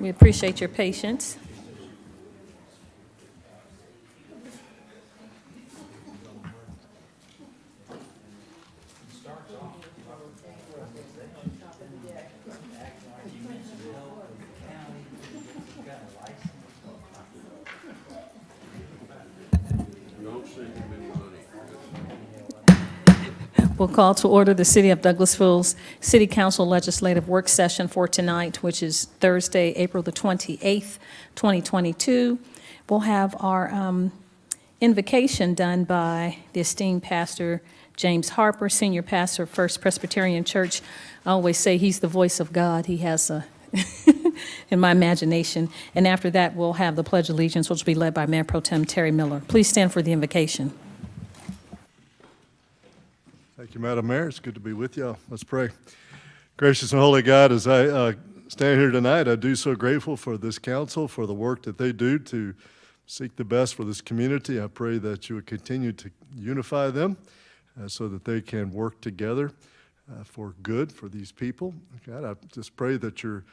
We appreciate your patience. We'll call to order the City of Douglasville's City Council Legislative Work Session for tonight, which is Thursday, April the 28th, 2022. We'll have our invocation done by the esteemed Pastor James Harper, Senior Pastor of First Presbyterian Church. I always say he's the voice of God. He has a, in my imagination. And after that, we'll have the Pledge of Allegiance, which will be led by Mayor Pro Tem Terry Miller. Please stand for the invocation. Thank you, Madam Mayor. It's good to be with y'all. Let's pray. Gracious and holy God, as I stand here tonight, I do so grateful for this council, for the work that they do to seek the best for this community. I pray that you would continue to unify them so that they can work together for good for these people. God, I just pray that your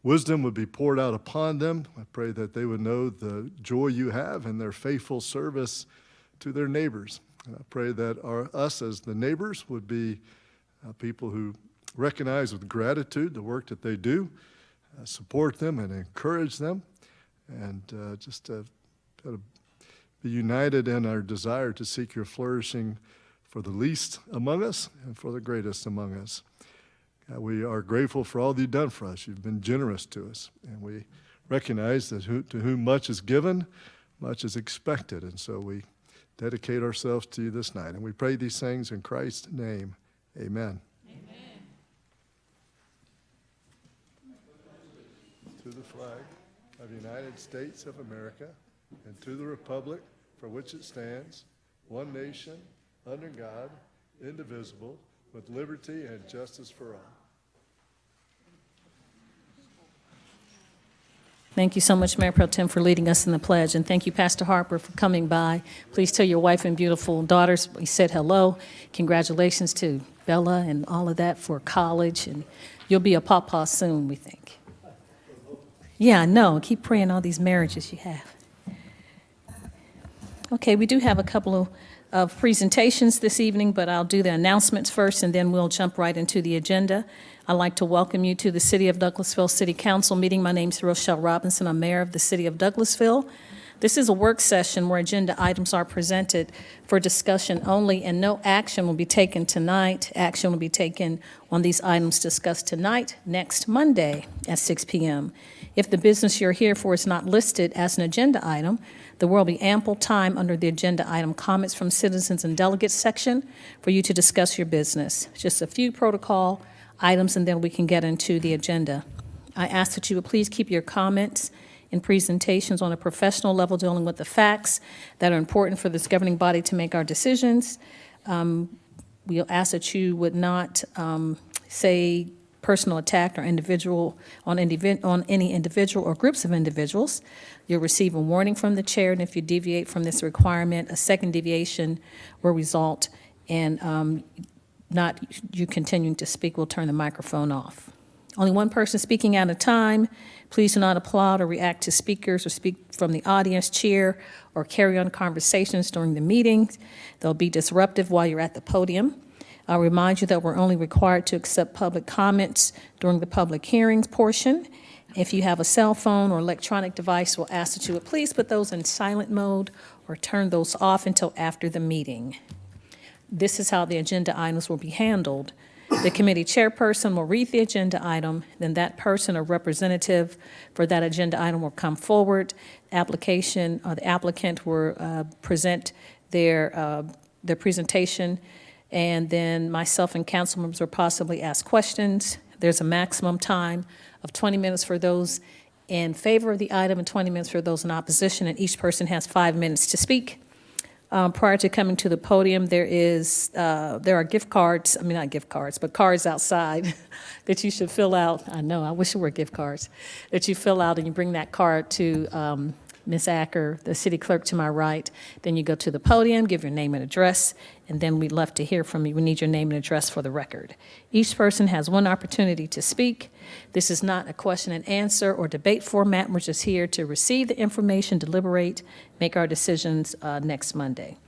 wisdom would be poured out upon them. I pray that they would know the joy you have in their faithful service to their neighbors. And I pray that us as the neighbors would be people who recognize with gratitude the work that they do, support them and encourage them, and just be united in our desire to seek your flourishing for the least among us and for the greatest among us. God, we are grateful for all that you've done for us. You've been generous to us, and we recognize that to whom much is given, much is expected, and so we dedicate ourselves to you this night. And we pray these things in Christ's name. Amen. Amen. To the flag of the United States of America and to the republic for which it stands, one nation, under God, indivisible, with liberty and justice for all. Thank you so much, Mayor Pro Tem, for leading us in the pledge, and thank you, Pastor Harper, for coming by. Please tell your wife and beautiful daughters we said hello. Congratulations to Bella and all of that for college, and you'll be a pawpaw soon, we think. Yeah, I know. Keep praying all these marriages you have. Okay, we do have a couple of presentations this evening, but I'll do the announcements first, and then we'll jump right into the agenda. I'd like to welcome you to the City of Douglasville City Council meeting. My name is Rochelle Robinson. I'm Mayor of the City of Douglasville. This is a work session where agenda items are presented for discussion only, and no action will be taken tonight. Action will be taken on these items discussed tonight, next Monday at 6 p.m. If the business you're here for is not listed as an agenda item, there will be ample time under the agenda item comments from citizens and delegates section for you to discuss your business. Just a few protocol items, and then we can get into the agenda. I ask that you would please keep your comments and presentations on a professional level, dealing with the facts that are important for this governing body to make our decisions. We'll ask that you would not say personal attack or individual on any individual or groups of individuals. You'll receive a warning from the chair, and if you deviate from this requirement, a second deviation will result in not you continuing to speak. We'll turn the microphone off. Only one person speaking at a time. Please do not applaud or react to speakers or speak from the audience, cheer, or carry on conversations during the meetings. They'll be disruptive while you're at the podium. I'll remind you that we're only required to accept public comments during the public hearings portion. If you have a cell phone or electronic device, we'll ask that you would please put those in silent mode or turn those off until after the meeting. This is how the agenda items will be handled. The committee chairperson will read the agenda item, then that person or representative for that agenda item will come forward. The applicant will present their presentation, and then myself and council members will possibly ask questions. There's a maximum time of 20 minutes for those in favor of the item and 20 minutes for those in opposition, and each person has 5 minutes to speak. Prior to coming to the podium, there are gift cards, not gift cards, but cards outside that you should fill out. I know, I wish it were gift cards, that you fill out and you bring that card to Ms. Acker, the city clerk to my right. Then you go to the podium, give your name and address, and then we'd love to hear from you. We need your name and address for the record. Each person has one opportunity to speak. This is not a question and answer or debate format. We're just here to receive the information, deliberate, make our decisions next Monday.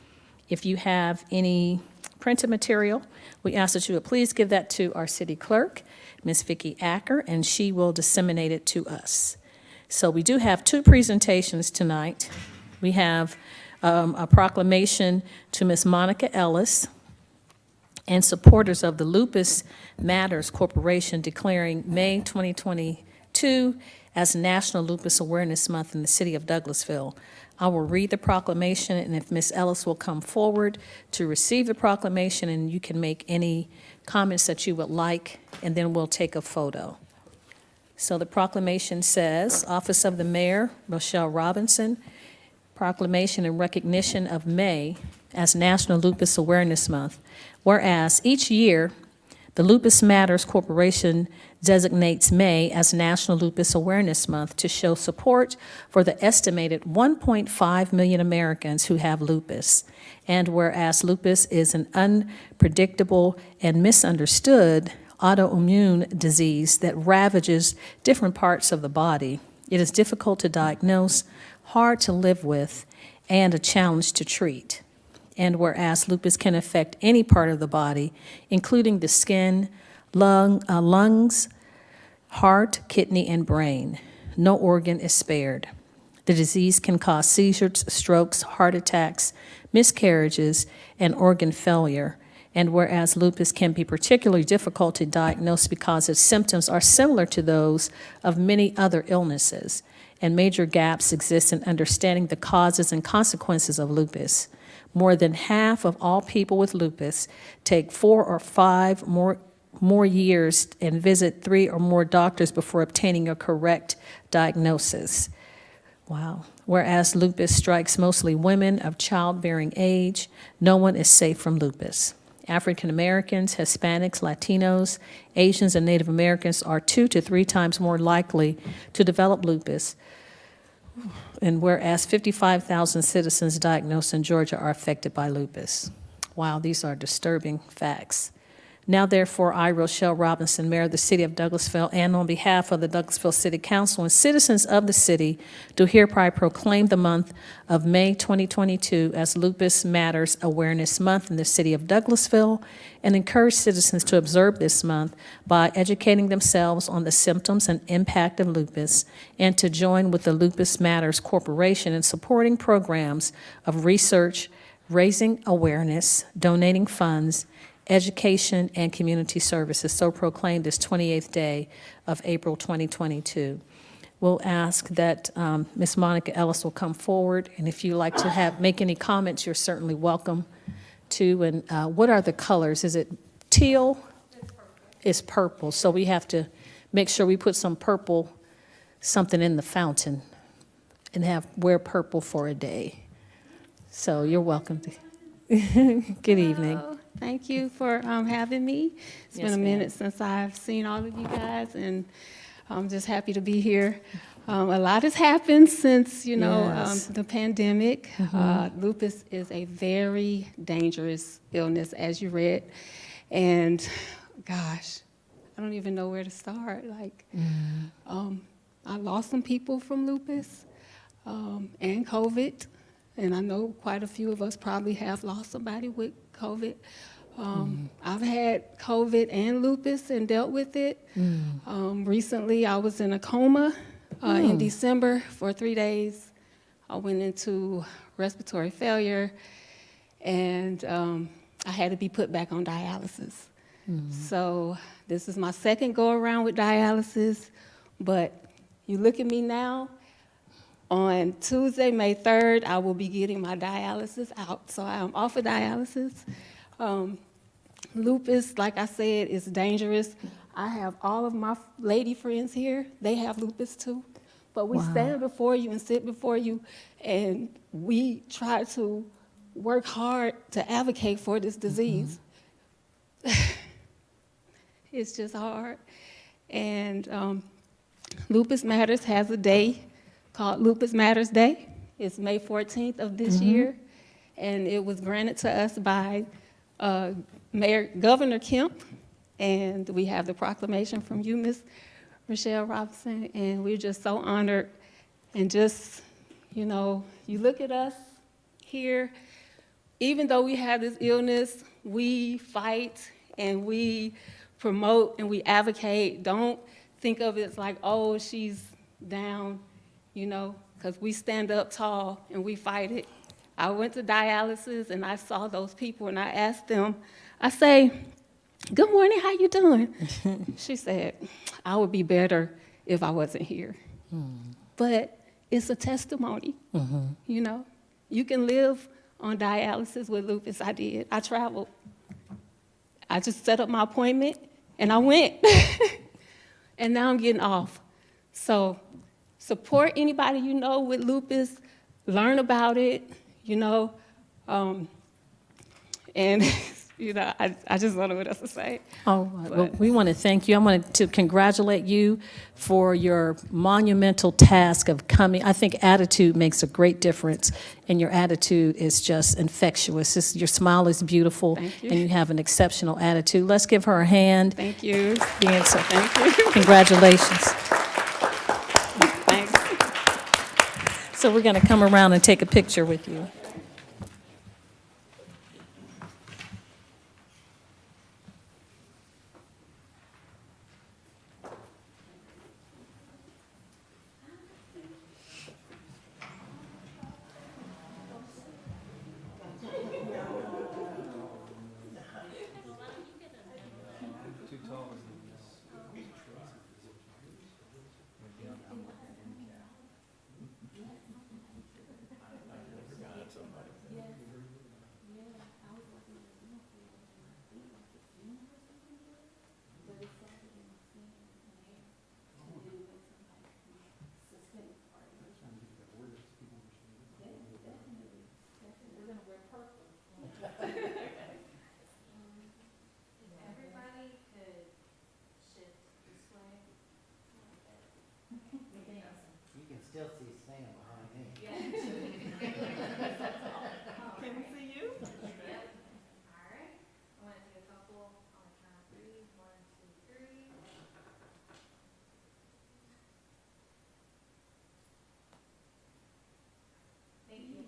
If you have any printed material, we ask that you would please give that to our city clerk, Ms. Vicki Acker, and she will disseminate it to us. So we do have two presentations tonight. We have a proclamation to Ms. Monica Ellis and supporters of the Lupus Matters Corporation declaring May 2022 as National Lupus Awareness Month in the City of Douglasville. I will read the proclamation, and if Ms. Ellis will come forward to receive the proclamation, and you can make any comments that you would like, and then we'll take a photo. So the proclamation says, Office of the Mayor, Rochelle Robinson, proclamation in recognition of May as National Lupus Awareness Month. Whereas each year, The Lupus Matters Corporation designates May as National Lupus Awareness Month to show support for the estimated 1.5 million Americans who have lupus. And whereas lupus is an unpredictable and misunderstood autoimmune disease that ravages different parts of the body, it is difficult to diagnose, hard to live with, and a challenge to treat. And whereas lupus can affect any part of the body, including the skin, lungs, heart, kidney, and brain, no organ is spared. The disease can cause seizures, strokes, heart attacks, miscarriages, and organ failure. And whereas lupus can be particularly difficult to diagnose because its symptoms are similar to those of many other illnesses, and major gaps exist in understanding the causes and consequences of lupus. More than half of all people with lupus take 4 or 5 more years and visit 3 or more doctors before obtaining a correct diagnosis. Wow. Whereas lupus strikes mostly women of childbearing age, no one is safe from lupus. African Americans, Hispanics, Latinos, Asians, and Native Americans are 2 to 3 times more likely to develop lupus. And whereas 55,000 citizens diagnosed in Georgia are affected by lupus. Wow, these are disturbing facts. Now, therefore, I, Rochelle Robinson, Mayor of the City of Douglasville, and on behalf of the Douglasville City Council and citizens of the city, do hereby proclaim the month of May 2022 as Lupus Matters Awareness Month in the City of Douglasville, and encourage citizens to observe this month by educating themselves on the symptoms and impact of lupus, and to join with the Lupus Matters Corporation in supporting programs of research, raising awareness, donating funds, education, and community services, so proclaimed this 28th day of April 2022. We'll ask that Ms. Monica Ellis will come forward, and if you'd like to make any comments, you're certainly welcome to. And what are the colors? Is it teal? It's purple, so we have to make sure we put some purple, something in the fountain, and wear purple for a day. So you're welcome to. Good evening. Thank you for having me. It's been a minute ma'am. since I've seen all of you guys, and I'm just happy to be here. A lot has happened since, Yes. the pandemic. Lupus is a very dangerous illness, as you read. And gosh, I don't even know where to start. I lost some people from lupus and COVID. And I know quite a few of us probably have lost somebody with COVID. I've had COVID and lupus and dealt with it. Recently, I was in a coma in December for 3 days. I went into respiratory failure, and I had to be put back on dialysis. So this is my second go-around with dialysis, but you look at me now. On Tuesday, May 3rd, I will be getting my dialysis out, so I am off of dialysis. Lupus, like I said, is dangerous. I have all of my lady friends here. They have lupus too. But we stand before you and sit before you, and we try to work hard to advocate for this disease. It's just hard. And Lupus Matters has a day called Lupus Matters Day. It's May 14th of this year, and it was granted to us by Governor Kemp, and we have the proclamation from you, Ms. Rochelle Robinson, and we're just so honored. And just, you look at us here, even though we have this illness, we fight and we promote and we advocate. Don't think of it as like, oh, she's down, because we stand up tall and we fight it. I went to dialysis and I saw those people and I asked them, I say, good morning, how you doing? She said, I would be better if I wasn't here. But it's a testimony, You can live on dialysis with lupus. I did. I traveled. I just set up my appointment and I went. And now I'm getting off. So support anybody you know with lupus, learn about it, and You know, I just don't know what else to say. Oh, well, we want to thank you. I wanted to congratulate you for your monumental task of coming. I think attitude makes a great difference, and your attitude is just infectious. Your smile is beautiful, Thank you. and you have an exceptional attitude. Let's give her a hand. Thank you. Being so, Thank you. congratulations. Thanks. So we're going to come around and take a picture with you. Still see Sam behind me. Can we see you? Yep. All right. I want to take a couple on the count of 3. 1, 2, 3. Thank you.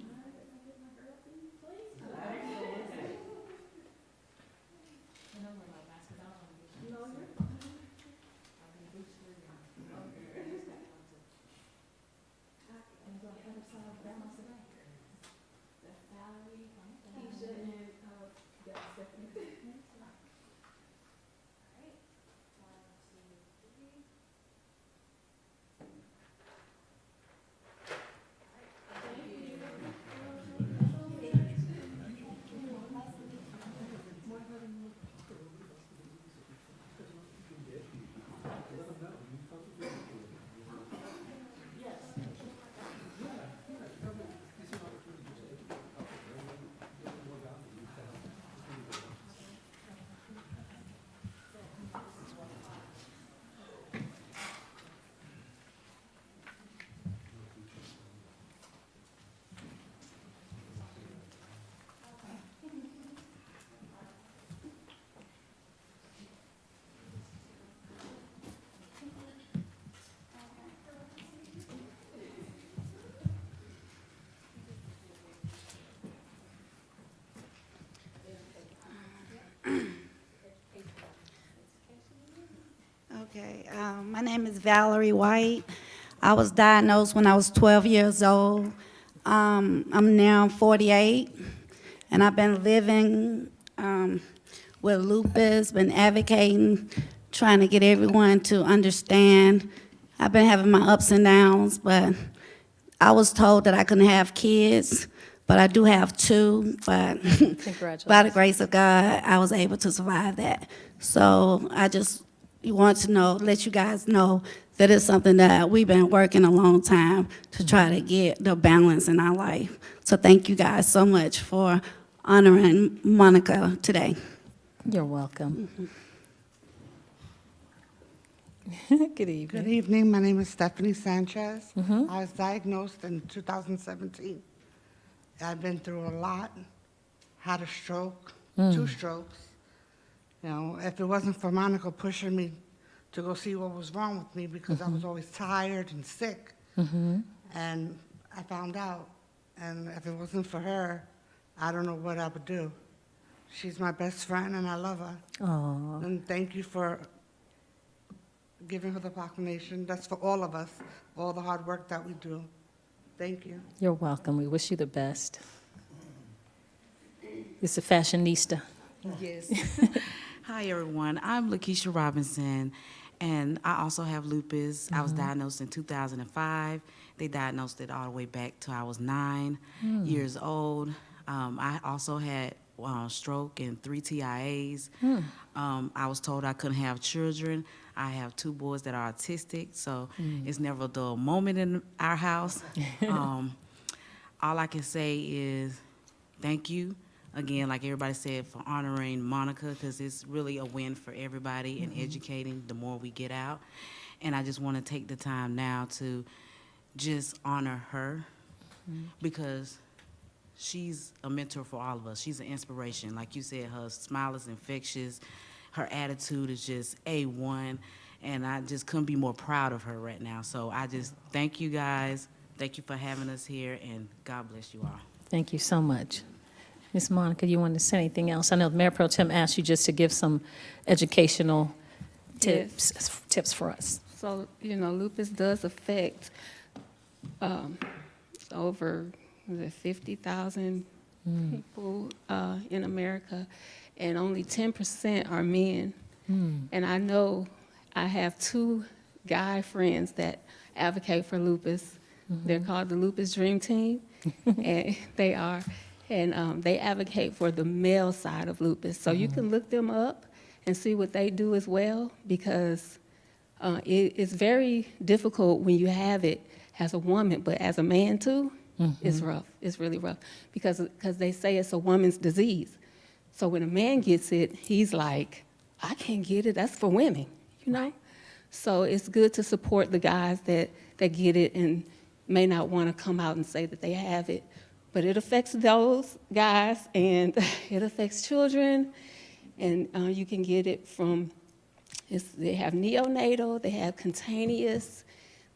Okay, my name is Valerie White. I was diagnosed when I was 12 years old. I'm now 48, and I've been living with lupus, been advocating, trying to get everyone to understand. I've been having my ups and downs, but I was told that I couldn't have kids, but I do have 2, but by the grace of God, I was able to survive that. So I just want to know, let you guys know that it's something that we've been working a long time to try to get the balance in our life. So thank you guys so much for honoring Monica today. You're welcome. Good evening. Good evening. My name is Stephanie Sanchez. I was diagnosed in 2017. I've been through a lot, had a stroke, 2 strokes. You know, if it wasn't for Monica pushing me to go see what was wrong with me because I was always tired and sick, and I found out, and if it wasn't for her, I don't know what I would do. She's my best friend, and I love her. Aww. And thank you for giving her the proclamation. That's for all of us, all the hard work that we do. Thank you. You're welcome. We wish you the best. It's a fashionista. Yes. Hi, everyone. I'm Lakeisha Robinson, and I also have lupus. I was diagnosed in 2005. They diagnosed it all the way back to I was 9 years old. I also had stroke and 3 TIAs. I was told I couldn't have children. I have 2 boys that are autistic, so it's never a dull moment in our house. All I can say is thank you again, like everybody said, for honoring Monica, because it's really a win for everybody and educating the more we get out. And I just want to take the time now to just honor her because she's a mentor for all of us. She's an inspiration. Like you said, her smile is infectious. Her attitude is just A1. And I just couldn't be more proud of her right now. So I just thank you guys. Thank you for having us here, and God bless you all. Thank you so much. Ms. Monica, you wanted to say anything else? I know Mayor Pro Tem asked you just to give some educational tips for us. So, lupus does affect over 50,000 people in America, and only 10% are men. And I know I have 2 guy friends that advocate for lupus. They're called the Lupus Dream Team, and they advocate for the male side of lupus. So you can look them up and see what they do as well, because it's very difficult when you have it as a woman, but as a man too, it's rough. It's really rough because they say it's a woman's disease. So when a man gets it, he's like, I can't get it. That's for women, So it's good to support the guys that get it and may not want to come out and say that they have it. But it affects those guys, and it affects children. And you can get it from, they have neonatal, they have cutaneous,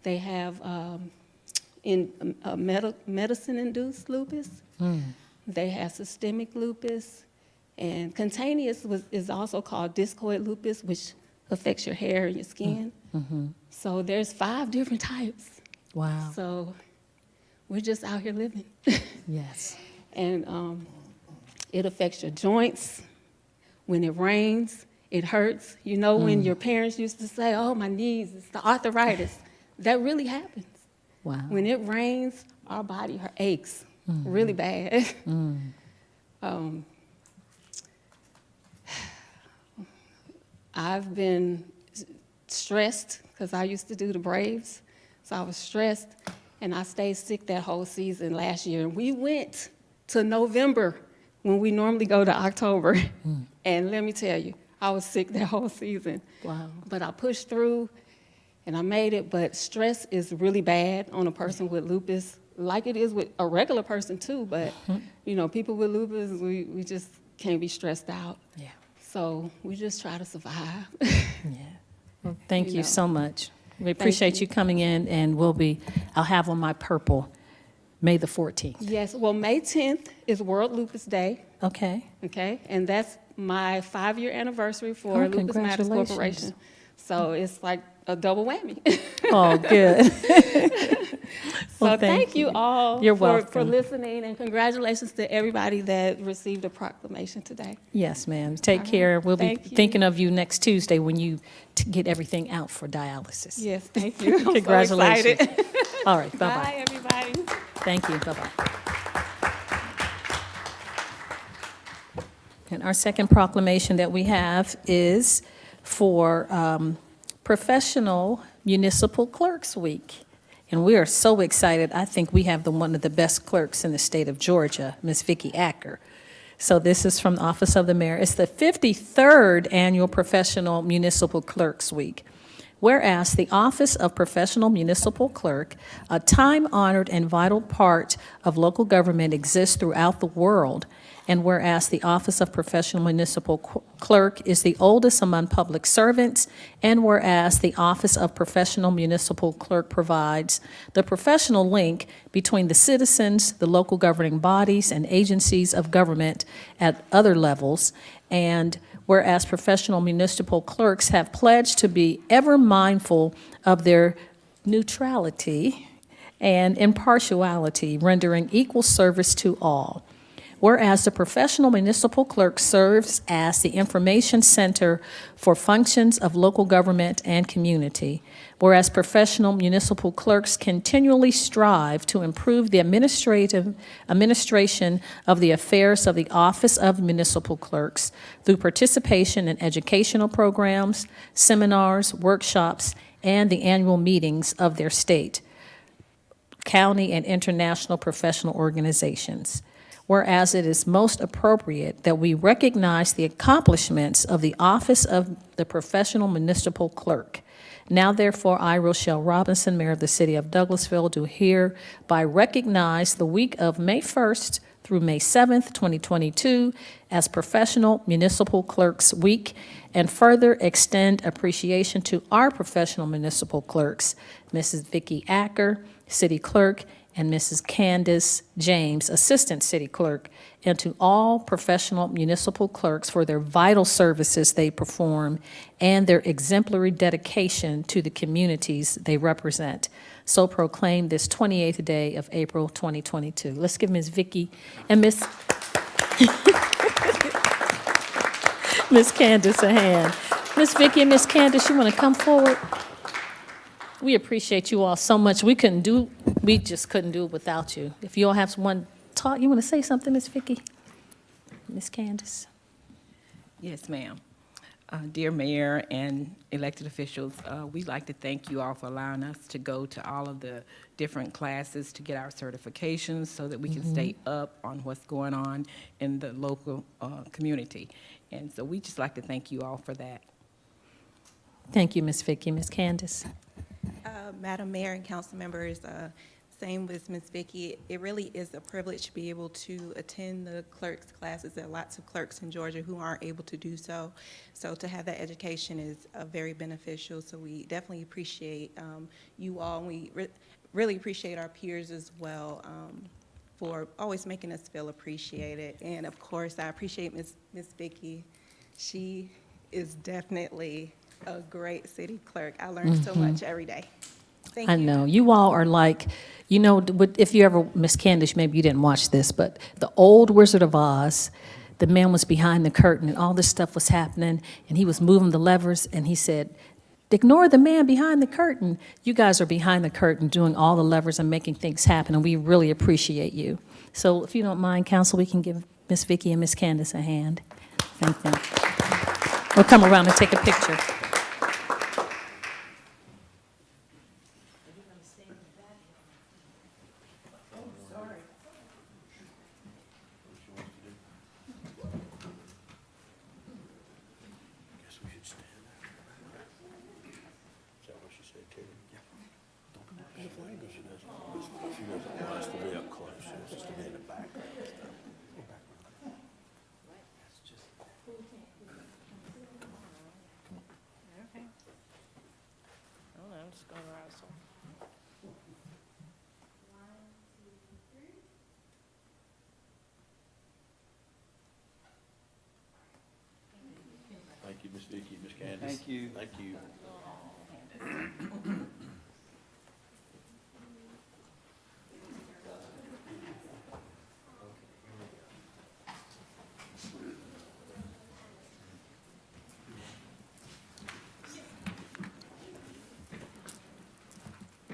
they have medicine-induced lupus. They have systemic lupus. And cutaneous is also called discoid lupus, which affects your hair and your skin. So there's 5 different types. Wow. So we're just out here living. Yes. And it affects your joints. When it rains, it hurts. When your parents used to say, oh, my knees, it's the arthritis. That really happens. Wow. When it rains, our body aches really bad. I've been stressed because I used to do the Braves. So I was stressed, and I stayed sick that whole season last year. And we went to November when we normally go to October. And let me tell you, I was sick that whole season. Wow. But I pushed through, and I made it. But stress is really bad on a person with lupus, like it is with a regular person too. But, people with lupus, we just can't be stressed out. Yeah. So we just try to survive. Yeah. Well, thank you so much. We appreciate you coming in, and I'll have on my purple May the 14th. Yes, well, May 10th is World Lupus Day. Okay. Okay, and that's my 5-year anniversary for Lupus Matters Corporation. So it's like a double whammy. Oh, good. So thank you all for listening, and congratulations to everybody that received a proclamation today. Yes, ma'am. Take care. We'll be thinking of you next Tuesday when you get everything out for dialysis. Yes, thank you. I'm Congratulations. so excited. All right, bye-bye. Bye, everybody. Thank you. Bye-bye. And our second proclamation that we have is for Professional Municipal Clerks Week. And we are so excited. I think we have one of the best clerks in the state of Georgia, Ms. Vicki Acker. So this is from the Office of the Mayor. It's the 53rd Annual Professional Municipal Clerks Week. Whereas the Office of Professional Municipal Clerk, a time-honored and vital part of local government, exists throughout the world. And whereas the Office of Professional Municipal Clerk is the oldest among public servants, and whereas the Office of Professional Municipal Clerk provides the professional link between the citizens, the local governing bodies, and agencies of government at other levels, and whereas professional municipal clerks have pledged to be ever mindful of their neutrality and impartiality, rendering equal service to all. Whereas the professional municipal clerk serves as the information center for functions of local government and community. Whereas professional municipal clerks continually strive to improve the administration of the affairs of the Office of Municipal Clerks through participation in educational programs, seminars, workshops, and the annual meetings of their state, county, and international professional organizations. whereas it is most appropriate that we recognize the accomplishments of the office of the professional municipal clerk. Now therefore, I, Rochelle Robinson, Mayor of the City of Douglasville, do hereby recognize the week of May 1st through May 7th, 2022, as Professional Municipal Clerks Week, and further extend appreciation to our professional municipal clerks, Mrs. Vicki Acker, City Clerk, and Mrs. Candace James, Assistant City Clerk, and to all professional municipal clerks for their vital services they perform and their exemplary dedication to the communities they represent. So proclaim this 28th day of April 2022. Let's give Ms. Vicki and Ms. Ms. Candace a hand. Ms. Vicki and Ms. Candace, you want to come forward? We appreciate you all so much. We just couldn't do it without you. If you all have one talk, you want to say something, Ms. Vicki? Ms. Candace? Yes, ma'am. Dear Mayor and elected officials, we'd like to thank you all for allowing us to go to all of the different classes to get our certifications so that we can stay up on what's going on in the local community. And so we just like to thank you all for that. Thank you, Ms. Vicki. Ms. Candace? Madam Mayor and council members, same with Ms. Vicki, it really is a privilege to be able to attend the clerks classes. There are lots of clerks in Georgia who aren't able to do so. So to have that education is very beneficial. So we definitely appreciate you all. And we really appreciate our peers as well for always making us feel appreciated. And of course, I appreciate Ms. Vicki. She is definitely a great city clerk. I learned so much every day. Thank you. I know. You all are like, you know, if you ever, Ms. Candace, maybe you didn't watch this, but the old Wizard of Oz, the man was behind the curtain and all this stuff was happening and he was moving the levers and he said, ignore the man behind the curtain. You guys are behind the curtain doing all the levers and making things happen, and we really appreciate you. So if you don't mind, Council, we can give Ms. Vicki and Ms. Candace a hand. Thank them. We'll come around and take a picture. Thank you, Ms. Vicki, Ms. Candace. Thank you. Thank you.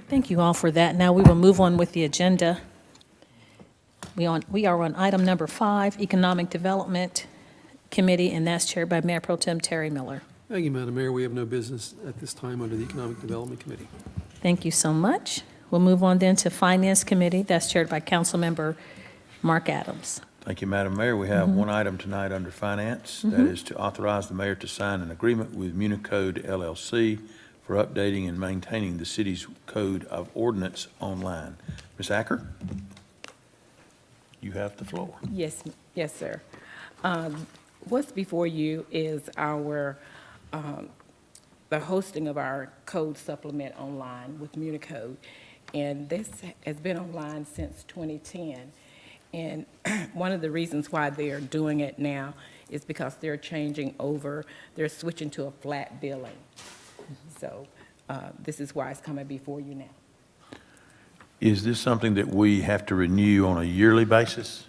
Thank you all for that. Now we will move on with the agenda. We are on item number 5, Economic Development Committee, and that's chaired by Mayor Pro Tem Terry Miller. Thank you, Madam Mayor. We have no business at this time under the Economic Development Committee. Thank you so much. We'll move on then to Finance Committee. That's chaired by Councilmember Mark Adams. Thank you, Madam Mayor. We have one item tonight under Finance. That is to authorize the mayor to sign an agreement with Municode LLC for updating and maintaining the city's code of ordinance online. Ms. Acker, you have the floor. Yes, yes, sir. What's before you is our the hosting of our code supplement online with Municode, and this has been online since 2010. And one of the reasons why they are doing it now is because they're changing over, they're switching to a flat billing. So this is why it's coming before you now. Is this something that we have to renew on a yearly basis?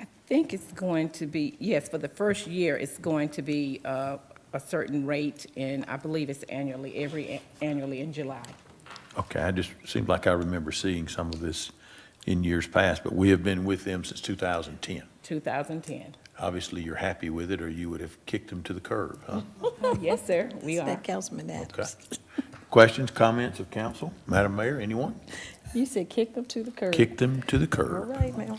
I think it's going to be, yes, for the first year, it's going to be a certain rate, and I believe it's annually, annually in July. Okay, I just seemed like I remember seeing some of this in years past, but we have been with them since 2010. 2010. Obviously, you're happy with it, or you would have kicked them to the curb, huh? Yes, sir, we are. That Councilman Adams. Okay. Questions, comments of council? Madam Mayor, anyone? You said kick them to the curb. Kick them to the All curb. right, now.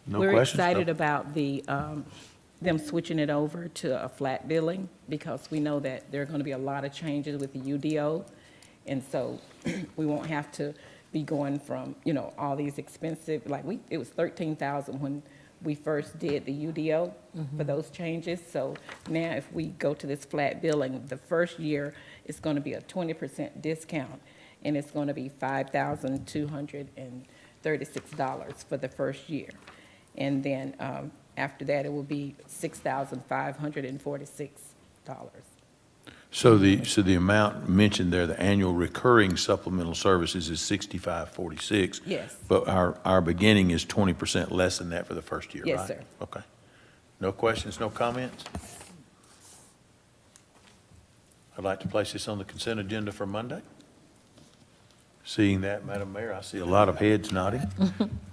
No We're questions? excited No. about them switching it over to a flat billing because we know that there are going to be a lot of changes with the UDO. And so we won't have to be going from, all these expensive, it was $13,000 when we first did the UDO for those changes. So now if we go to this flat billing, the first year it's going to be a 20% discount, and it's going to be $5,236 for the first year. And then after that, it will be $6,546. So the amount mentioned there, the annual recurring supplemental services is $65.46. Yes. But our beginning is 20% less than that for the first year, right? Yes, sir. Okay. No questions, no comments? I'd like to place this on the consent agenda for Monday. Seeing that, Madam Mayor, I see a lot of heads nodding.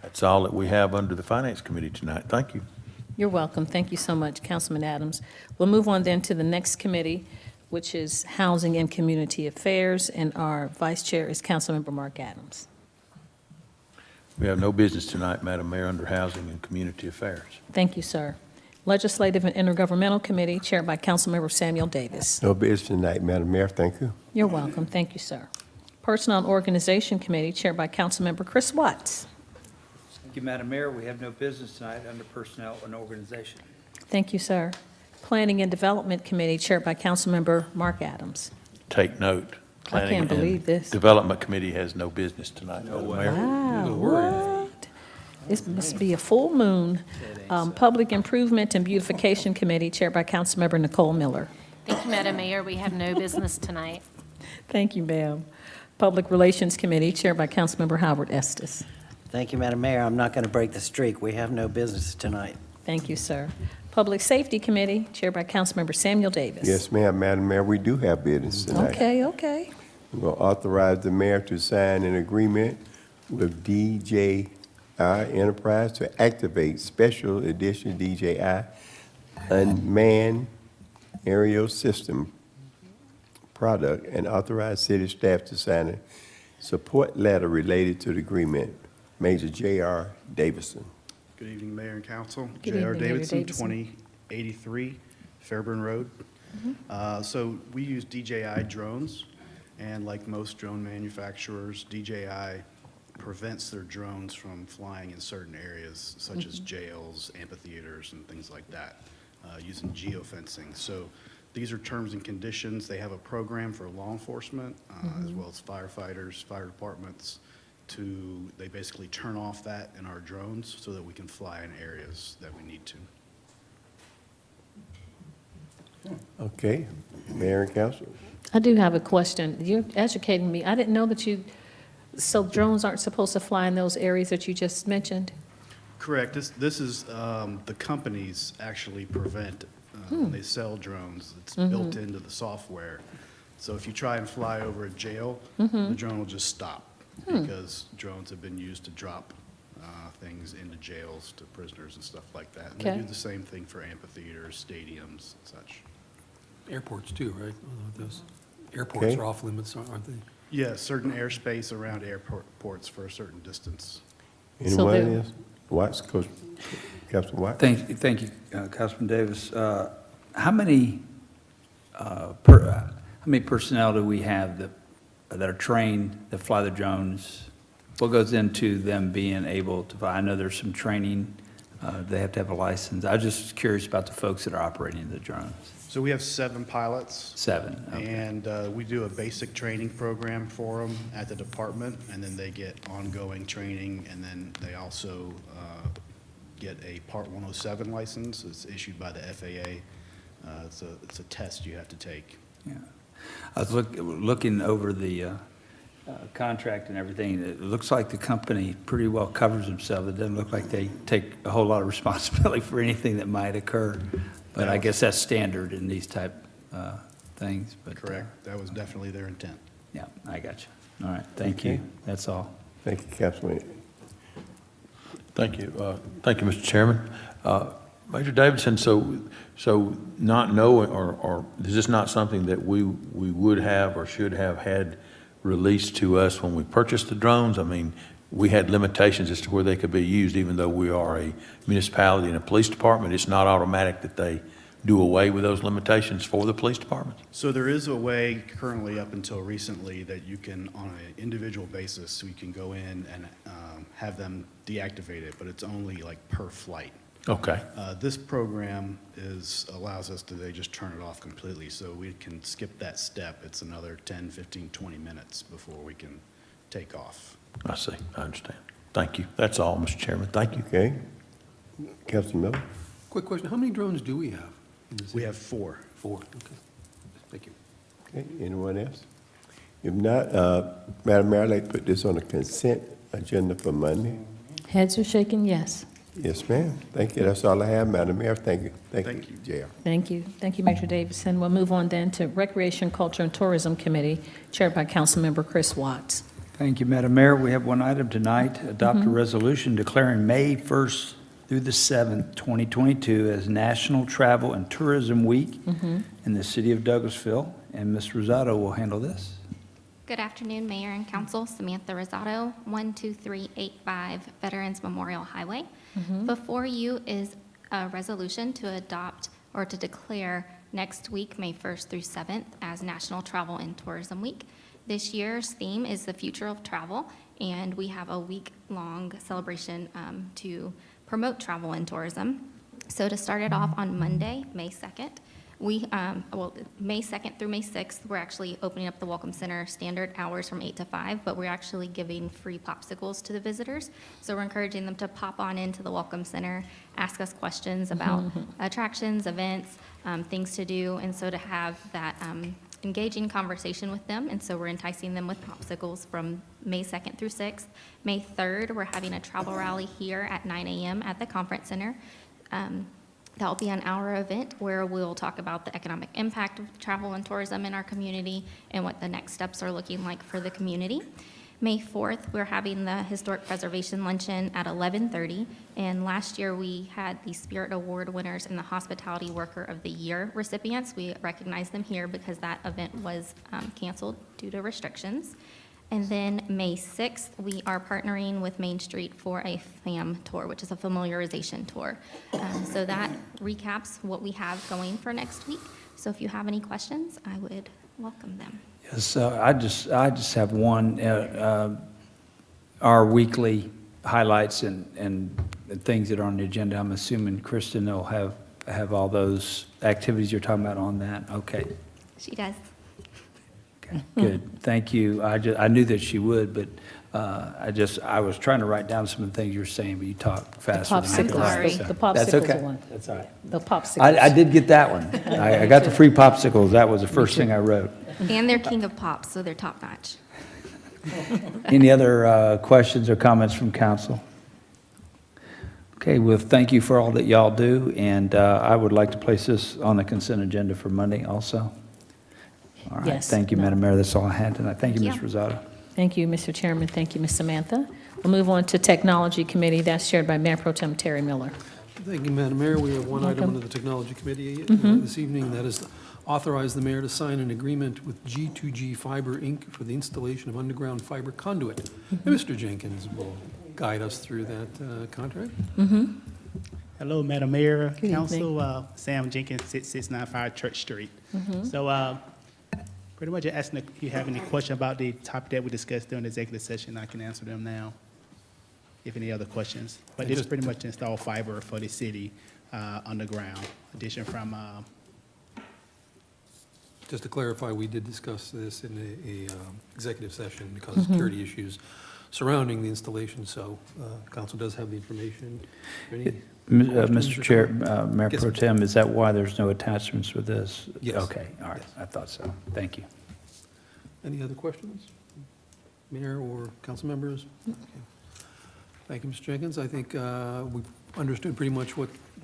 That's all that we have under the Finance Committee tonight. Thank you. You're welcome. Thank you so much, Councilman Adams. We'll move on then to the next committee, which is Housing and Community Affairs, and our vice chair is Councilmember Mark Adams. We have no business tonight, Madam Mayor, under Housing and Community Affairs. Thank you, sir. Legislative and Intergovernmental Committee, chaired by Councilmember Samuel Davis. No business tonight, Madam Mayor. Thank you. You're welcome. Thank you, sir. Personnel and Organization Committee, chaired by Councilmember Chris Watts. Thank you, Madam Mayor. We have no business tonight under Personnel and Organization. Thank you, sir. Planning and Development Committee, chaired by Councilmember Mark Adams. Take note. I can't believe this. Development Committee has no business tonight, Madam Mayor. Wow, what? This must be a full moon. Public Improvement and Beautification Committee, chaired by Councilmember Nicole Miller. Thank you, Madam Mayor. We have no business tonight. Thank you, ma'am. Public Relations Committee, chaired by Councilmember Howard Estes. Thank you, Madam Mayor. I'm not going to break the streak. We have no business tonight. Thank you, sir. Public Safety Committee, chaired by Councilmember Samuel Davis. Yes, ma'am. Madam Mayor, we do have business tonight. Okay. We're going to authorize the mayor to sign an agreement with DJI Enterprise to activate Special Edition DJI Unmanned Aerial System product and authorize city staff to sign a support letter related to the agreement. Major J.R. Davison. Good evening, Mayor and Council. Good J.R. evening, Mayor Davidson, Davison. 2083 Fairburn Road. So we use DJI drones, and like most drone manufacturers, DJI prevents their drones from flying in certain areas, such as jails, amphitheaters, and things like that, using geofencing. So these are terms and conditions. They have a program for law enforcement, as well as firefighters, fire departments, they basically turn off that in our drones so that we can fly in areas that we need to. Okay, Mayor and Council. I do have a question. You're educating me. I didn't know that so drones aren't supposed to fly in those areas that you just mentioned? Correct. This is, the companies actually prevent, when they sell drones, it's built into the software. So if you try and fly over a jail, the drone will just stop because drones have been used to drop things into jails to prisoners and stuff like that. And they do the same thing for amphitheaters, stadiums, and such. Airports too, right? I don't know what those airports are off limits, aren't they? Yeah, certain airspace around airports for a certain distance. Anyone else? Watts, Councilman Watts? Thank you, Councilman Davis. How many personnel do we have that are trained, that fly the drones? What goes into them being able to fly? I know there's some training. They have to have a license. I was just curious about the folks that are operating the drones. So we have 7 pilots. 7, okay. And we do a basic training program for them at the department, and then they get ongoing training, and then they also get a Part 107 license. It's issued by the FAA. It's a test you have to take. Yeah. I was looking over the contract and everything. It looks like the company pretty well covers themselves. It doesn't look like they take a whole lot of responsibility for anything that might occur. But I guess that's standard in these type things. But, correct. That was definitely their intent. Yeah, I got you. All right. Thank you. That's all. Thank you, Councilman. Thank you. Thank you, Mr. Chairman. Major Davidson, so not knowing, or is this not something that we would have or should have had released to us when we purchased the drones. I mean, we had limitations as to where they could be used, even though we are a municipality and a police department. It's not automatic that they do away with those limitations for the police department. So there is a way currently up until recently that you can, on an individual basis, we can go in and have them deactivate it, but it's only like per flight. Okay. This program allows us to just turn it off completely, so we can skip that step. It's another 10, 15, 20 minutes before we can take off. I see. I understand. Thank you. That's all, Mr. Chairman. Thank you. Okay. Councilman Miller? Quick question, how many drones do we have? We have 4. 4, okay. Thank you. Okay, anyone else? If not, Madam Mayor, I'd like to put this on the consent agenda for Monday. Heads are shaking yes. Yes, ma'am. Thank you. That's all I have, Madam Mayor. Thank you. Thank you, JR. Thank you. Thank you, Major Davidson. We'll move on then to Recreation, Culture, and Tourism Committee, chaired by Councilmember Chris Watts. Thank you, Madam Mayor. We have one item tonight, adopt a resolution declaring May 1st through the 7th, 2022 as National Travel and Tourism Week in the City of Douglasville, and Ms. Rosado will handle this. Good afternoon, Mayor and Council. Samantha Rosado, 12385 Veterans Memorial Highway. Before you is a resolution to adopt or to declare next week, May 1st through 7th, as National Travel and Tourism Week. This year's theme is the future of travel, and we have a week-long celebration to promote travel and tourism. So to start it off on Monday, May 2nd, May 2nd through May 6th, we're actually opening up the Welcome Center standard hours from 8 to 5, but we're actually giving free popsicles to the visitors. So we're encouraging them to pop on into the Welcome Center, ask us questions about attractions, events, things to do, and so to have that engaging conversation with them. And so we're enticing them with popsicles from May 2nd through 6th. May 3rd, we're having a travel rally here at 9 a.m. at the Conference Center. That'll be an hour event where we'll talk about the economic impact of travel and tourism in our community and what the next steps are looking like for the community. May 4th, we're having the Historic Preservation Luncheon at 11:30. And last year we had the Spirit Award winners and the Hospitality Worker of the Year recipients. We recognize them here because that event was canceled due to restrictions. And then May 6th, we are partnering with Main Street for a FAM tour, which is a familiarization tour. So that recaps what we have going for next week. So if you have any questions, I would welcome them. Yes, I just have one. Our weekly highlights and things that are on the agenda, I'm assuming Kristen will have all those activities you're talking about on that. Okay. She does. Okay, good. Thank you. I knew that she would, but I was trying to write down some of the things you were saying, but you talk faster than I could. The popsicles, That's okay. one. That's all right. The popsicles. I did get that one. I got the free popsicles. That was the first thing I wrote. And they're King of Pops, so they're top notch. Any other questions or comments from council? Okay, well, thank you for all that y'all do, and I would like to place this on the consent agenda for Monday also. All right. Yes. Thank you, Madam Mayor. That's all I had tonight. Thank you, Ms. Rosado. Thank you, Mr. Chairman. Thank you, Ms. Samantha. We'll move on to Technology Committee. That's chaired by Mayor Pro Tem Terry Miller. Thank you, Madam Mayor. We have one item under the Technology Committee this evening. That is to authorize the mayor to sign an agreement with G2G Fiber, Inc. for the installation of underground fiber conduit. And Mr. Jenkins will guide us through that contract. Hello, Madam Mayor, Good Council. Sam Jenkins, 6695 Church Street. So pretty much asking if you have any question about the topic that we discussed during the executive session, I can answer them now, if any other questions. But this is pretty much install fiber for the city underground, addition from Just to clarify, we did discuss this in a executive session because of security issues surrounding the installation, so council does have the information. Any Mr. Chair, Mayor Yes, Pro Tem, is that why there's no attachments with this? Yes. Okay, all right, I thought so. Thank you. Any other questions? Mayor or council members? Okay. Thank you, Mr. Jenkins. I think we've understood pretty much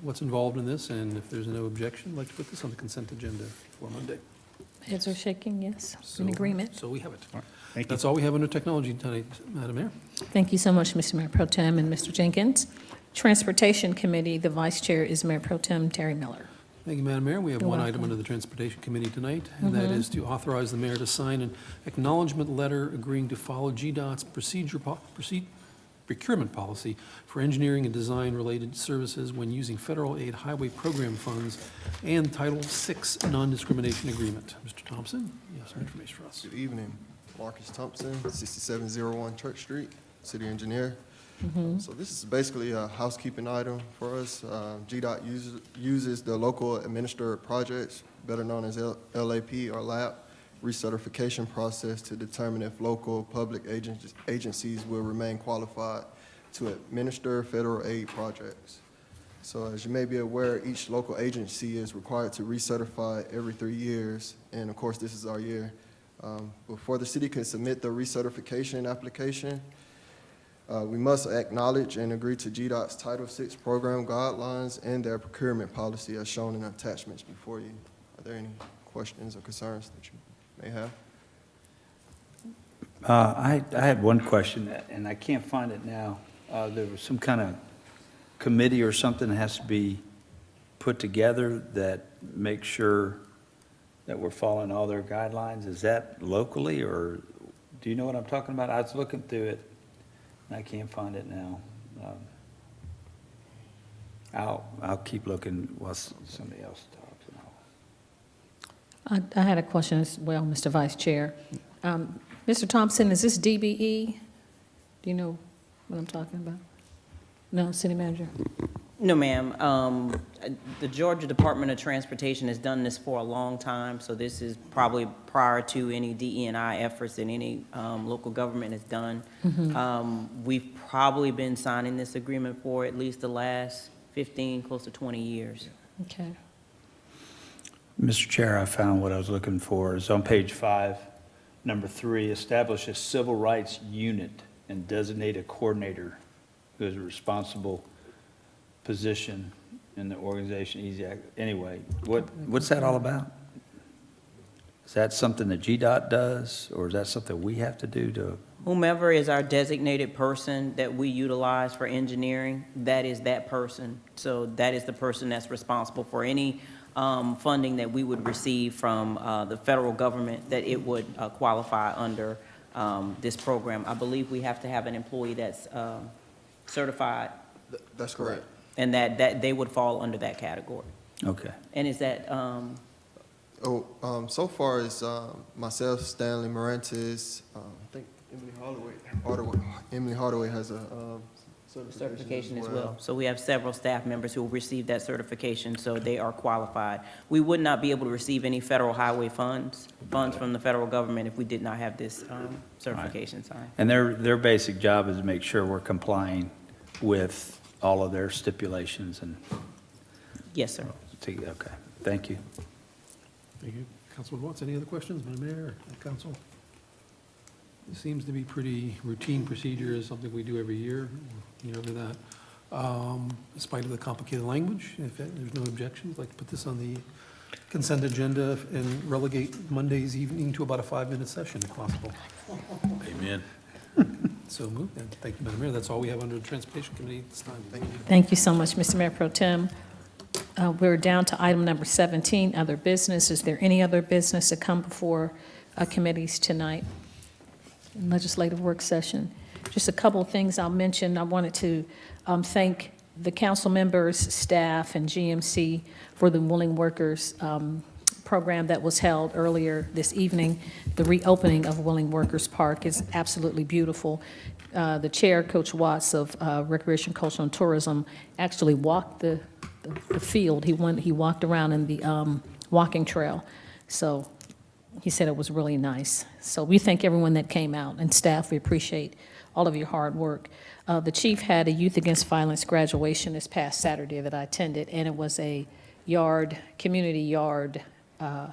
what's involved in this, and if there's no objection, I'd like to put this on the consent agenda for Monday. Heads are shaking yes. In agreement. So we have it. Thank you. That's all we have under technology tonight, Madam Mayor. Thank you so much, Mr. Mayor Pro Tem and Mr. Jenkins. Transportation Committee, the Vice Chair is Mayor Pro Tem Terry Miller. Thank you, Madam Mayor. We have You're one welcome. item under the Transportation Committee tonight, and that is to authorize the mayor to sign an acknowledgement letter agreeing to follow GDOT's procurement policy for engineering and design-related services when using federal aid highway program funds and Title VI non-discrimination agreement. Mr. Thompson, you have some information for us. Good evening. Marcus Thompson, 6701 Church Street, city engineer. So this is basically a housekeeping item for us. GDOT uses the local administered projects, better known as LAP or LAP, recertification process to determine if local public agencies will remain qualified to administer federal aid projects. So as you may be aware, each local agency is required to recertify every 3 years, and of course this is our year. Before the city can submit the recertification application, we must acknowledge and agree to GDOT's Title VI program guidelines and their procurement policy as shown in attachments before you. Are there any questions or concerns that you may have? I had one question, and I can't find it now. There was some kind of committee or something that has to be put together that makes sure that we're following all their guidelines. Is that locally, or do you know what I'm talking about? I was looking through it, and I can't find it now. I'll keep looking while somebody else talks. I had a question as well, Mr. Vice Chair. Mr. Thompson, is this DBE? Do you know what I'm talking about? No, City Manager? No, ma'am. The Georgia Department of Transportation has done this for a long time, so this is probably prior to any DE&I efforts that any local government has done. We've probably been signing this agreement for at least the last 15, close to 20 years. Okay. Mr. Chair, I found what I was looking for. It's on page 5, number 3, establish a civil rights unit and designate a coordinator who is a responsible position in the organization. Anyway, what's that all about? Is that something that GDOT does, or is that something we have to do to? Whomever is our designated person that we utilize for engineering, that is that person. So that is the person that's responsible for any funding that we would receive from the federal government, that it would qualify under this program. I believe we have to have an employee that's certified. That's correct. And that they would fall under that category. Okay. And is that? So far it's myself, Stanley Morantes, I think Emily Hardaway has a certification as well. So we have several staff members who will receive that certification, so they are qualified. We would not be able to receive any federal highway funds from the federal government if we did not have this certification signed. And their basic job is to make sure we're complying with all of their stipulations and. Yes, sir. Okay, thank you. Thank you. Councilman Watts, any other questions, Madam Mayor, Council? It seems to be pretty routine procedure, is something we do every year, over that. In spite of the complicated language, if there's no objections, I'd like to put this on the consent agenda and relegate Monday's evening to about a 5-minute session if possible. Amen. So moved, and thank you, Madam Mayor. That's all we have under the Transportation Committee this time. Thank you. Thank you so much, Mr. Mayor Pro Tem. We're down to item number 17, other business. Is there any other business to come before committees tonight? Legislative work session. Just a couple of things I'll mention. I wanted to thank the council members, staff, and GMC for the Willing Workers program that was held earlier this evening. The reopening of Willing Workers Park is absolutely beautiful. The chair, Coach Watts of Recreation, Culture, and Tourism, actually walked the field. He walked around in the walking trail. So he said it was really nice. So we thank everyone that came out, and staff, we appreciate all of your hard work. The chief had a Youth Against Violence graduation this past Saturday that I attended, and it was a community yard, what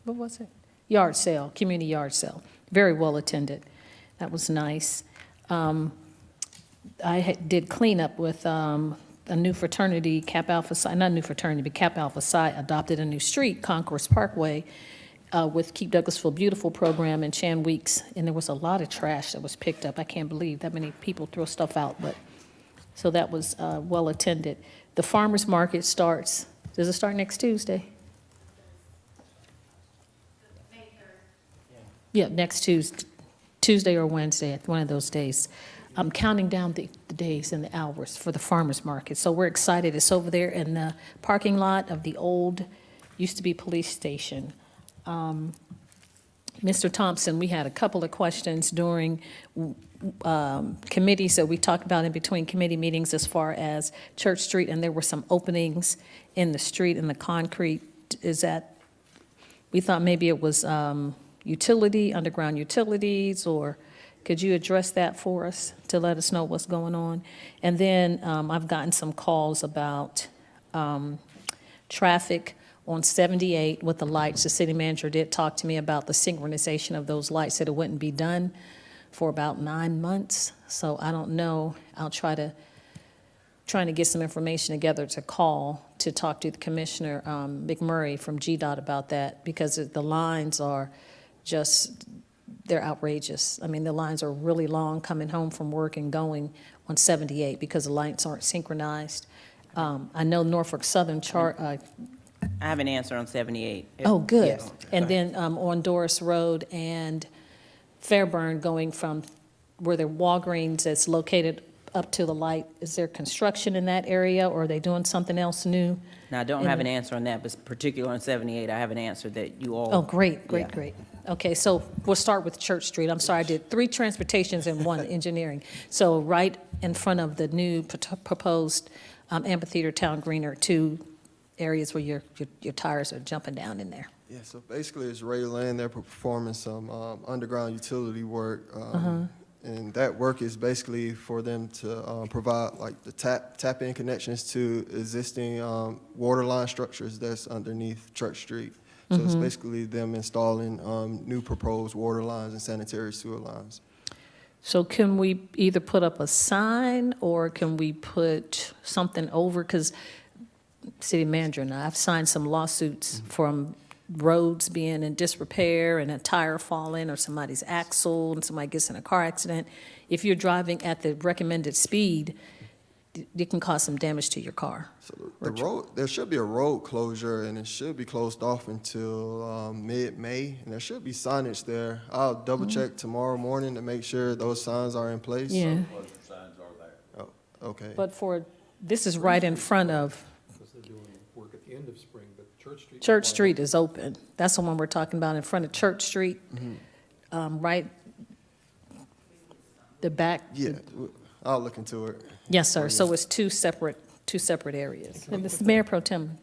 was it? Yard sale, community yard sale. Very well attended. That was nice. I did cleanup with a new fraternity, Kappa Alpha Psi, not new fraternity, but Kappa Alpha Psi adopted a new street, Concourse Parkway, with Keep Douglasville Beautiful program in Chan Weeks, and there was a lot of trash that was picked up. I can't believe that many people throw stuff out, but so that was well attended. The farmers market starts Does it start next Tuesday? Yeah, next Tuesday or Wednesday, one of those days. I'm counting down the days and the hours for the farmer's market. So we're excited. It's over there in the parking lot of the old, used to be police station. Mr. Thompson, we had a couple of questions during committees that we talked about in between committee meetings as far as Church Street, and there were some openings in the street in the concrete. Is that, we thought maybe it was underground utilities, or could you address that for us to let us know what's going on? And then I've gotten some calls about traffic on 78 with the lights. The city manager did talk to me about the synchronization of those lights, that it wouldn't be done for about 9 months. So I don't know. I'll trying to get some information together to call to talk to the Commissioner McMurray from GDOT about that, because the lines are just, they're outrageous. I mean, the lines are really long coming home from work and going on 78 because the lights aren't synchronized. I know Norfolk Southern I have an answer on 78. Oh, good. Yes. And then on Doris Road and Fairburn, going from where the Walgreens is located up to the light, is there construction in that area, or are they doing something else new? Now, I don't have an answer on that, but particularly on 78, I have an answer that you all. Oh, great, great, Yeah. great. Okay, so we'll start with Church Street. I'm sorry, I did 3 transportations and 1 engineering. So right in front of the new proposed amphitheater town green are 2 areas where your tires are jumping down in there. Yeah, so basically it's Ray Land. They're performing some underground utility work. And that work is basically for them to provide like the tap-in connections to existing water line structures that's underneath Church Street. So it's basically them installing new proposed water lines and sanitary sewer lines. So can we either put up a sign, or can we put something over? Because city manager and I've signed some lawsuits from roads being in disrepair and a tire falling or somebody's axle and somebody gets in a car accident. If you're driving at the recommended speed, it can cause some damage to your car. So the road, there should be a road closure, and it should be closed off until mid-May, and there should be signage there. I'll double check tomorrow morning to make sure those signs are in place. Yeah. Signs are there. Oh, okay. But this is right in front of, Because they're doing work at the end of spring, but Church Street. Church Street is open. That's the one we're talking about, in front of Church Street, right, the back. Yeah, I'll look into it. Yes, sir. So it's two separate areas. And this Mayor Pro Tem,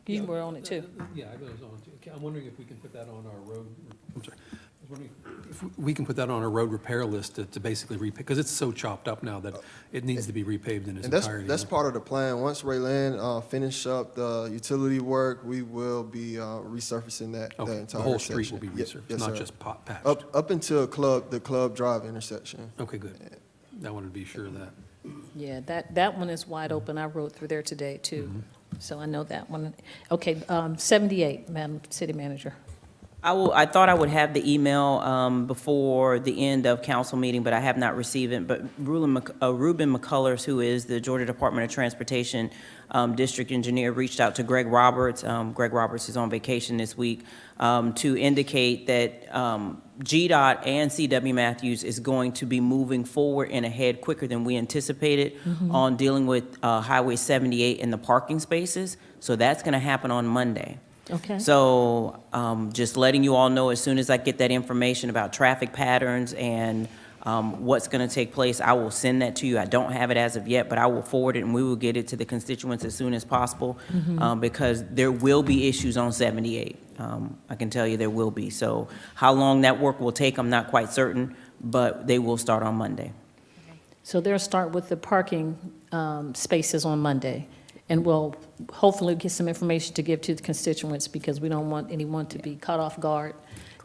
you were on it too. Yeah, I was on it too. I'm wondering if we can put that on our road, I'm sorry. I was wondering if we can put that on our road repair list to basically repave, because it's so chopped up now that it needs to be repaved in its entirety. And that's part of the plan. Once Rayland finish up the utility work, we will be resurfacing that Okay, entire the whole street section. will be resurfaced, Yes, not sir. just patched. Up until the Club Drive intersection. Okay, good. I wanted to be sure of that. Yeah, that one is wide open. I rode through there today too. So I know that one. Okay, 78, Madam City Manager. I thought I would have the email before the end of council meeting, but I have not received it. But Ruben McCullers, who is the Georgia Department of Transportation district engineer, reached out to Greg Roberts. Greg Roberts is on vacation this week, to indicate that GDOT and C.W. Matthews is going to be moving forward and ahead quicker than we anticipated on dealing with Highway 78 and the parking spaces. So that's going to happen on Monday. Okay. So just letting you all know, as soon as I get that information about traffic patterns and what's going to take place, I will send that to you. I don't have it as of yet, but I will forward it, and we will get it to the constituents as soon as possible, because there will be issues on 78. I can tell you there will be. So how long that work will take, I'm not quite certain, but they will start on Monday. So they'll start with the parking spaces on Monday, and we'll hopefully get some information to give to the constituents, because we don't want anyone to be caught off guard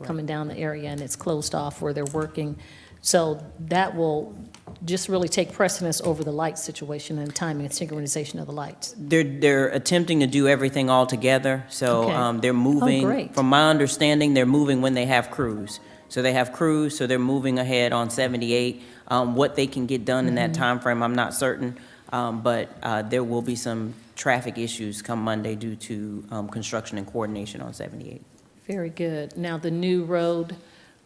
coming down the area and it's closed off where they're working. So that will just really take precedence over the light situation and timing and synchronization of the lights. They're attempting to do everything all together. So Okay. they're moving. Oh, great. From my understanding, they're moving when they have crews. So they have crews, so they're moving ahead on 78. What they can get done in that time frame, I'm not certain. But there will be some traffic issues come Monday due to construction and coordination on 78. Very good. Now, the new road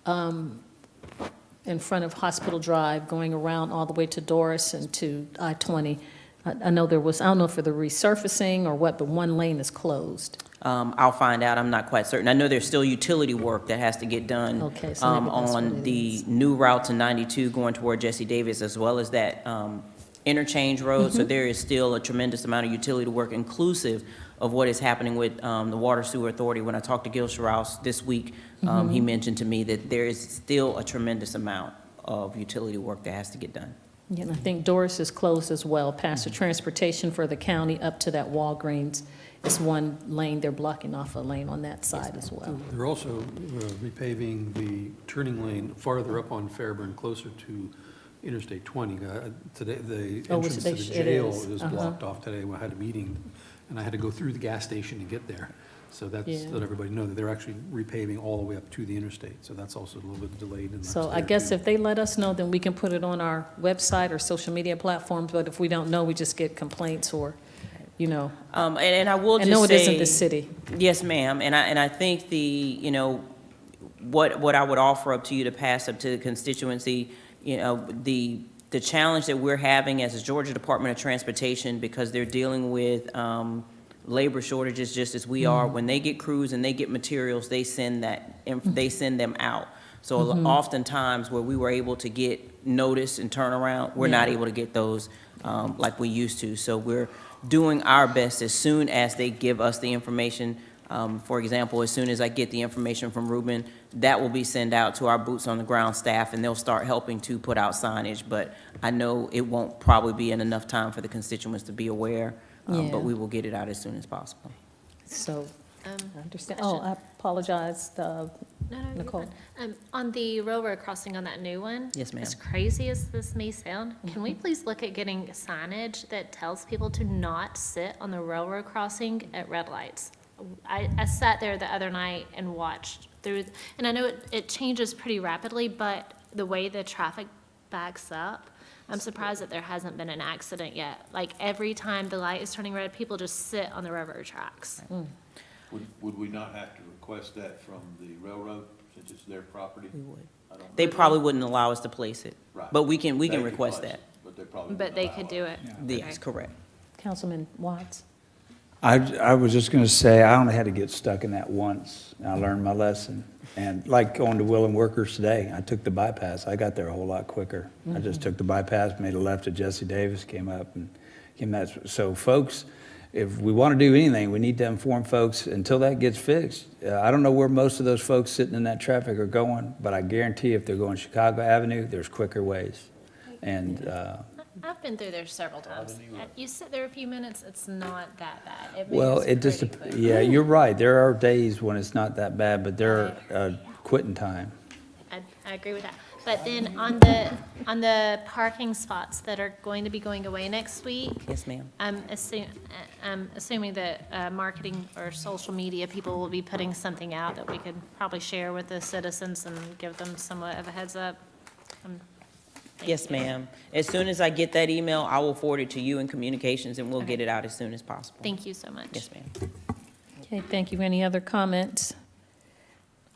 in front of Hospital Drive, going around all the way to Doris and to I-20, I know there was, I don't know for the resurfacing or what, but one lane is closed. I'll find out. I'm not quite certain. I know there's still utility work that has to get done Okay, so maybe that's what on it the is. new route to 92 going toward Jesse Davis, as well as that interchange road. So there is still a tremendous amount of utility work, inclusive of what is happening with the Water Sewer Authority. When I talked to Gil Sharous this week, he mentioned to me that there is still a tremendous amount of utility work that has to get done. Yeah, and I think Doris is closed as well, past the transportation for the county up to that Walgreens. It's one lane, they're blocking off a lane on that side as well. They're also repaving the turning lane farther up on Fairburn, closer to Interstate 20. Today, the entrance to the jail is blocked off today. I had a meeting, and I had to go through the gas station to get there. So that's, let everybody know that they're actually repaving all the way up to the interstate. So that's also a little bit delayed. And So I guess if they let us know, then we can put it on our website or social media platforms, but if we don't know, we just get complaints or, you know. And I will just know say. it isn't the city. Yes, ma'am. And I think what I would offer up to you to pass up to the constituency, the challenge that we're having as a Georgia Department of Transportation, because they're dealing with labor shortages just as we are. When they get crews and they get materials, they send them out. So oftentimes where we were able to get notice and turnaround, we're not able to get those like we used to. So we're doing our best as soon as they give us the information. For example, as soon as I get the information from Ruben, that will be sent out to our boots on the ground staff, and they'll start helping to put out signage. But I know it won't probably be in enough time for the constituents to be aware, but we will get it out as soon as possible. So, I understand. Oh, I apologize, Nicole. On the railroad crossing on that new one. Yes, ma'am. As crazy as this may sound, can we please look at getting signage that tells people to not sit on the railroad crossing at red lights? I sat there the other night and watched through, and I know it changes pretty rapidly, but the way the traffic backs up, I'm surprised that there hasn't been an accident yet. Like every time the light is turning red, people just sit on the railroad tracks. Would we not have to request that from the railroad, since it's their property? We would. They probably wouldn't allow us to place it, but we can request that. But they could do it. Yes, correct. Councilman Watts. I was just going to say, I only had to get stuck in that once. I learned my lesson. And like going to Will & Workers today, I took the bypass. I got there a whole lot quicker. I just took the bypass, made a left at Jesse Davis, came up and came that. So folks, if we want to do anything, we need to inform folks until that gets fixed. I don't know where most of those folks sitting in that traffic are going, but I guarantee if they're going Chicago Avenue, there's quicker ways. And I've been through there several times. You sit there a few minutes, it's not that bad. well, it just, yeah, you're right. There are days when it's not that bad, but there are quitting time. I agree with that. But then on the parking spots that are going to be going away next week. Yes, ma'am. I'm assuming that marketing or social media people will be putting something out that we could probably share with the citizens and give them somewhat of a heads up. Yes, ma'am. As soon as I get that email, I will forward it to you in communications, and we'll get it out as soon as possible. Thank you so much. Yes, ma'am. Okay, thank you. Any other comments?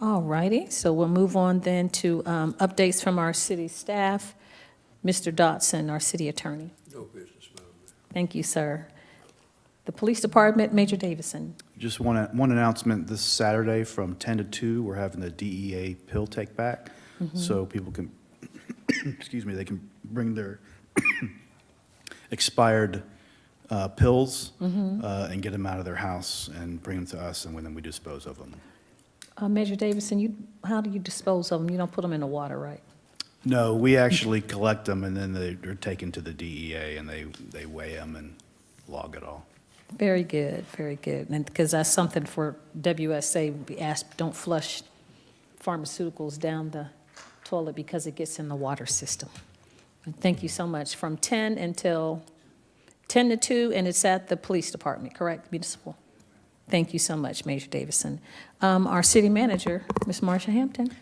All righty, so we'll move on then to updates from our city staff. Mr. Dotson, our city attorney. No business, Madam Mayor. Thank you, sir. The police department, Major Davison. Just one announcement. This Saturday from 10 to 2, we're having the DEA pill take back. So people can, excuse me, they can bring their expired pills and get them out of their house and bring them to us, and then we dispose of them. Major Davison, how do you dispose of them? You don't put them in the water, right? No, we actually collect them, and then they're taken to the DEA, and they weigh them and log it all. Very good, very good. And because that's something for WSA, we ask, don't flush pharmaceuticals down the toilet because it gets in the water system. And thank you so much. From 10 until 10 to 2, and it's at the police department, correct? Municipal. Thank you so much, Major Davison. Our city manager, Ms. Marsha Hampton.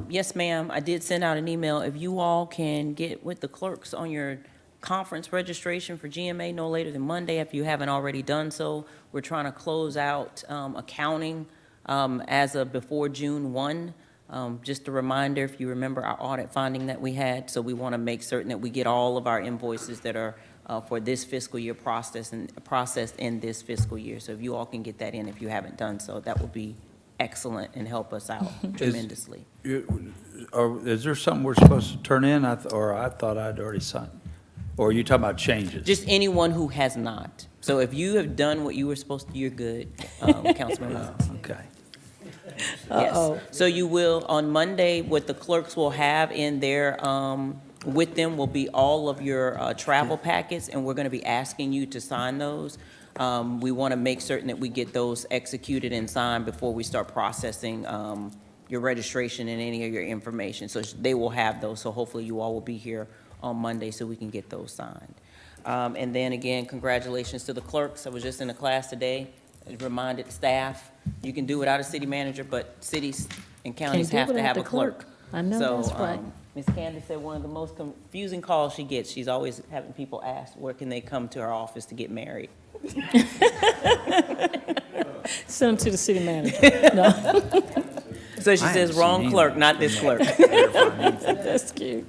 Yes, ma'am. I did send out an email. If you all can get with the clerks on your conference registration for GMA no later than Monday if you haven't already done so. We're trying to close out accounting as of before June 1. Just a reminder, if you remember our audit finding that we had, so we want to make certain that we get all of our invoices that are for this fiscal year processed in this fiscal year. So if you all can get that in if you haven't done so, that would be excellent and help us out tremendously. Is there something we're supposed to turn in, I thought I'd already signed? Or are you talking about changes? Just anyone who has not. So if you have done what you were supposed to, you're good, Councilman Robinson. Okay. Yes. So you will, on Monday, what the clerks will have in their, with them will be all of your travel packets, and we're going to be asking you to sign those. We want to make certain that we get those executed and signed before we start processing your registration and any of your information. So they will have those, so hopefully you all will be here on Monday so we can get those signed. And then again, congratulations to the clerks. I was just in a class today. It reminded staff, you can do without a city manager, but cities and counties have to have a clerk. I know, that's right. Ms. Candace said one of the most confusing calls she gets, she's always having people ask, where can they come to her office to get married? Send them to the city manager. No. So she says, wrong clerk, not this clerk. That's cute.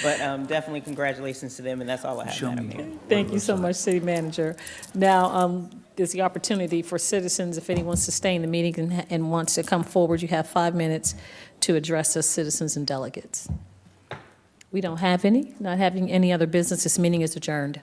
But definitely congratulations to them, and that's all I have, Madam Mayor. Thank you so much, City Manager. Now, there's the opportunity for citizens, if anyone wants to stay in the meeting and wants to come forward, you have 5 minutes to address us, citizens and delegates. We don't have any. Not having any other business, this meeting is adjourned.